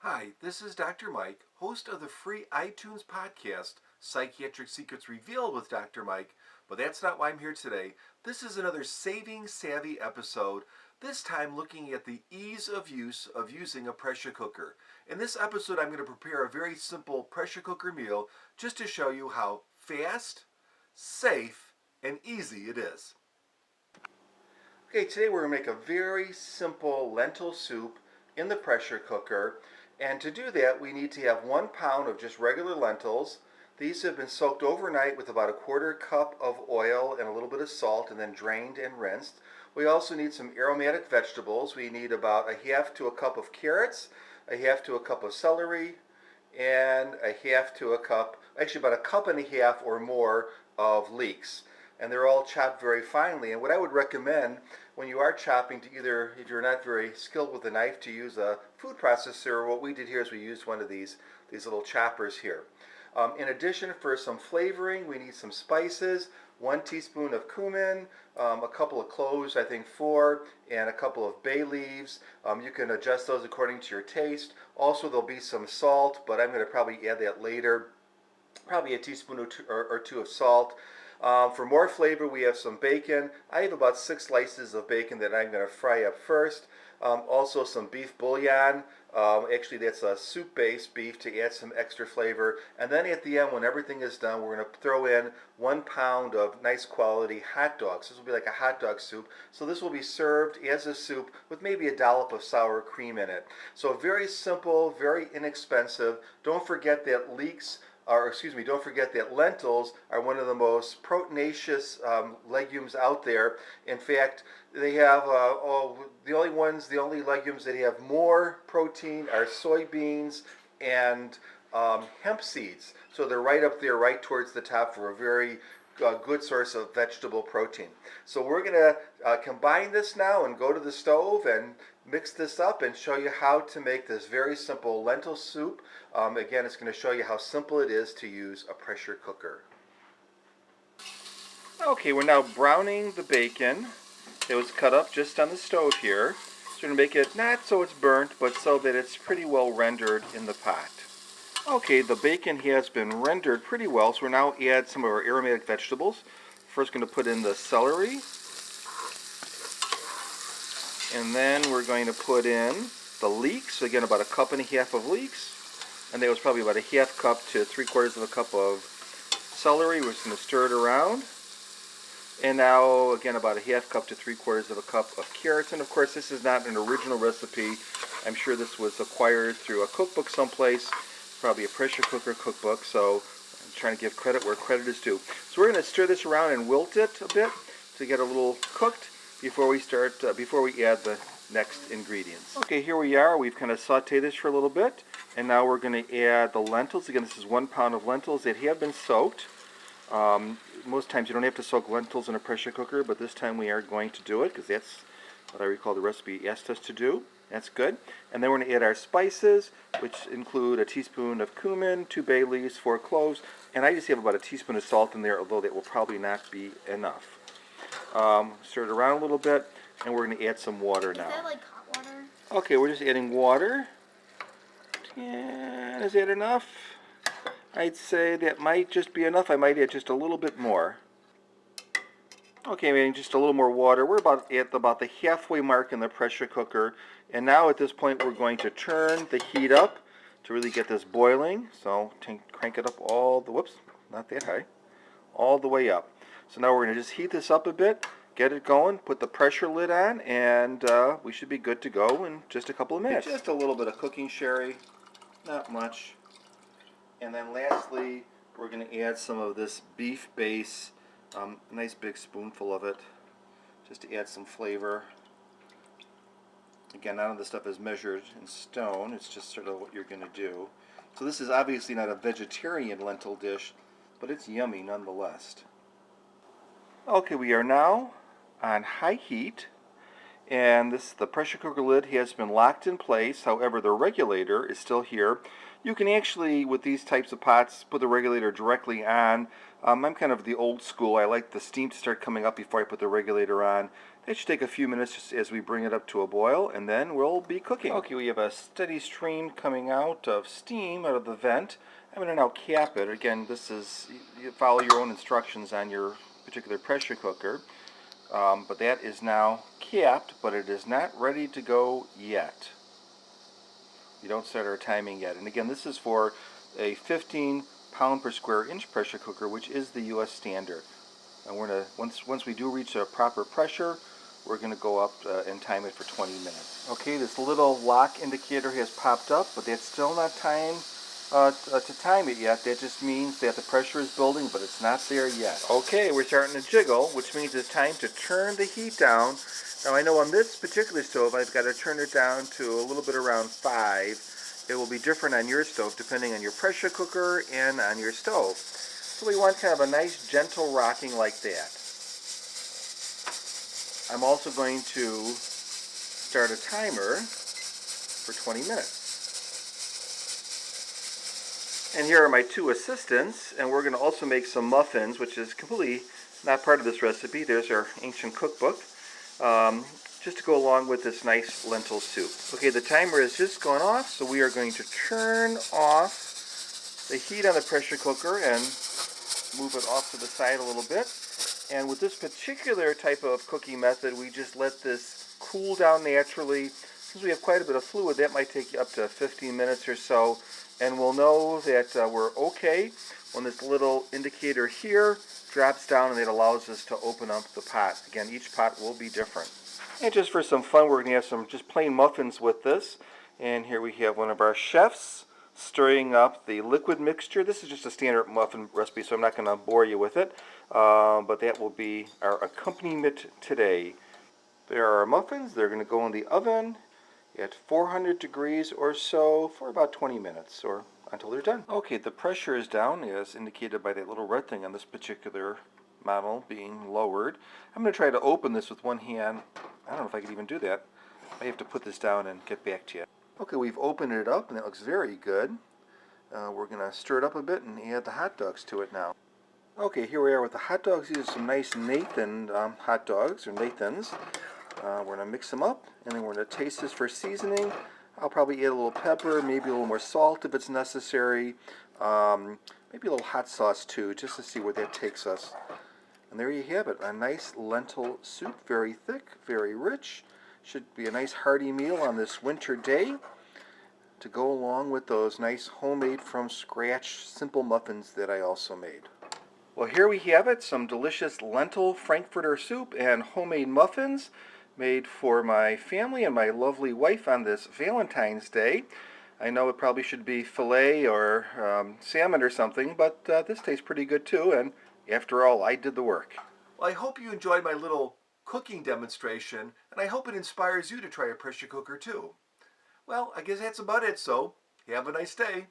Hi, this is Dr. Mike, host of the free iTunes podcast, Psychiatric Secrets Revealed with Dr. Mike, but that's not why I'm here today. This is another Saving Savvy episode, this time looking at the ease of use of using a pressure cooker. In this episode, I'm going to prepare a very simple pressure cooker meal just to show you how fast, safe, and easy it is. Okay, today we're going to make a very simple lentil soup in the pressure cooker. And to do that, we need to have 1 pound of just regular lentils. These have been soaked overnight with about a quarter cup of oil and a little bit of salt and then drained and rinsed. We also need some aromatic vegetables. We need about a half to a cup of carrots, a half to a cup of celery, and a half to a cup, actually about a cup and a half or more of leeks. And they're all chopped very finely. And what I would recommend when you are chopping to either, if you're not very skilled with a knife, to use a food processor. What we did here is we used one of these little choppers here. In addition, for some flavoring, we need some spices, 1 teaspoon of cumin, a couple of cloves, I think 4, and a couple of bay leaves. You can adjust those according to your taste. Also, there'll be some salt, but I'm going to probably add that later. Probably a teaspoon or two of salt. For more flavor, we have some bacon. I have about 6 slices of bacon that I'm going to fry up first. Also some beef bouillon. Actually, that's a soup-based beef to add some extra flavor. And then at the end, when everything is done, we're going to throw in 1 pound of nice quality hot dogs. This will be like a hot dog soup. So this will be served as a soup with maybe a dollop of sour cream in it. So very simple, very inexpensive. Don't forget that don't forget that lentils are one of the most proteinaceous legumes out there. In fact, they have the only legumes that have more protein are soybeans and hemp seeds. So they're right up there, right towards the top for a very good source of vegetable protein. So we're going to combine this now and go to the stove and mix this up and show you how to make this very simple lentil soup. Again, it's going to show you how simple it is to use a pressure cooker. Okay, we're now browning the bacon. It was cut up just on the stove here. So we're going to make it not so it's burnt, but so that it's pretty well rendered in the pot. Okay, the bacon has been rendered pretty well, so we'll now add some of our aromatic vegetables. First going to put in the celery, and then we're going to put in the leeks. So again, about a cup and a half of leeks, and that was probably about a half cup to 3/4 of a cup of celery. We're just going to stir it around. And now, again, about a half cup to 3/4 of a cup of carrots. And of course, this is not an original recipe. I'm sure this was acquired through a cookbook someplace, probably a pressure cooker cookbook, so I'm trying to give credit where credit is due. So we're going to stir this around and wilt it a bit to get a little cooked before we add the next ingredients. Okay, here we are. We've kind of sauteed this for a little bit, and now we're going to add the lentils. Again, this is 1 pound of lentils that have been soaked. Most times you don't have to soak lentils in a pressure cooker, but this time we are going to do it because that's what I recall the recipe asked us to do. That's good. And then we're going to add our spices, which include a teaspoon of cumin, 2 bay leaves, 4 cloves, and I just have about a teaspoon of salt in there, although that will probably not be enough. Stir it around a little bit, and we're going to add some water now. Is that like hot water? Okay, we're just adding water. And is that enough? I'd say that might just be enough. I might add just a little bit more. Okay, I'm adding just a little more water. We're about at the halfway mark in the pressure cooker. And now at this point we're going to turn the heat up to really get this boiling. So crank it up not that high, all the way up. So now we're going to just heat this up a bit, get it going, put the pressure lid on, and we should be good to go in just a couple of minutes. Just a little bit of cooking sherry, not much. And then lastly, we're going to add some of this beef base, a nice big spoonful of it, just to add some flavor. Again, none of this stuff is measured in stone, it's just sort of what you're going to do. So this is obviously not a vegetarian lentil dish, but it's yummy nonetheless. Okay, we are now on high heat, And the pressure cooker lid has been locked in place. However, the regulator is still here. You can actually, with these types of pots, put the regulator directly on. I'm kind of the old school. I like the steam to start coming up before I put the regulator on. That should take a few minutes just as we bring it up to a boil, and then we'll be cooking. Okay, we have a steady stream coming out of steam out of the vent. I'm going to now cap it. Again, you follow your own instructions on your particular pressure cooker. But that is now capped, but it is not ready to go yet. We don't start our timing yet. And again, this is for a 15 pound per square inch pressure cooker, which is the US standard. And we're gonna once we do reach a proper pressure, we're gonna go up and time it for 20 minutes. Okay, this little lock indicator has popped up, but that's still not time to time it yet. That just means that the pressure is building, but it's not there yet. Okay, we're starting to jiggle, which means it's time to turn the heat down. Now I know on this particular stove, I've got to turn it down to a little bit around 5. It will be different on your stove depending on your pressure cooker and on your stove. So we want kind of a nice gentle rocking like that. I'm also going to start a timer for 20 minutes. And here are my 2 assistants, and we're going to also make some muffins, which is completely not part of this recipe. There's our ancient cookbook, just to go along with this nice lentil soup. Okay, the timer has just gone off, so we are going to turn off the heat on the pressure cooker and move it off to the side a little bit. And with this particular type of cooking method, we just let this cool down naturally. Since we have quite a bit of fluid, that might take up to 15 minutes or so. And we'll know that we're okay when this little indicator here drops down, and it allows us to open up the pot. Again, each pot will be different. And just for some fun, we're going to have some just plain muffins with this. And here we have one of our chefs stirring up the liquid mixture. This is just a standard muffin recipe, so I'm not going to bore you with it. But that will be our accompaniment today. There are our muffins. They're going to go in the oven at 400 degrees or so for about 20 minutes or until they're done. Okay, the pressure is down as indicated by that little red thing on this particular model being lowered. I'm going to try to open this with one hand. I don't know if I can even do that. I have to put this down and get back to you. Okay, we've opened it up and it looks very good. We're going to stir it up a bit and add the hot dogs to it now. Okay, here we are with the hot dogs. These are some nice Nathan hot dogs, or Nathans. We're going to mix them up, and then we're going to taste this for seasoning. I'll probably add a little pepper, maybe a little more salt if it's necessary. Maybe a little hot sauce too, just to see where that takes us. And there you have it, a nice lentil soup, very thick, very rich. Should be a nice hearty meal on this winter day to go along with those nice homemade from scratch simple muffins that I also made. Well, here we have it, some delicious lentil frankfurter soup and homemade muffins made for my family and my lovely wife on this Valentine's Day. I know it probably should be filet or salmon or something, but this tastes pretty good too, and after all, I did the work. Well, I hope you enjoyed my little cooking demonstration, and I hope it inspires you to try a pressure cooker too. Well, I guess that's about it, so have a nice day.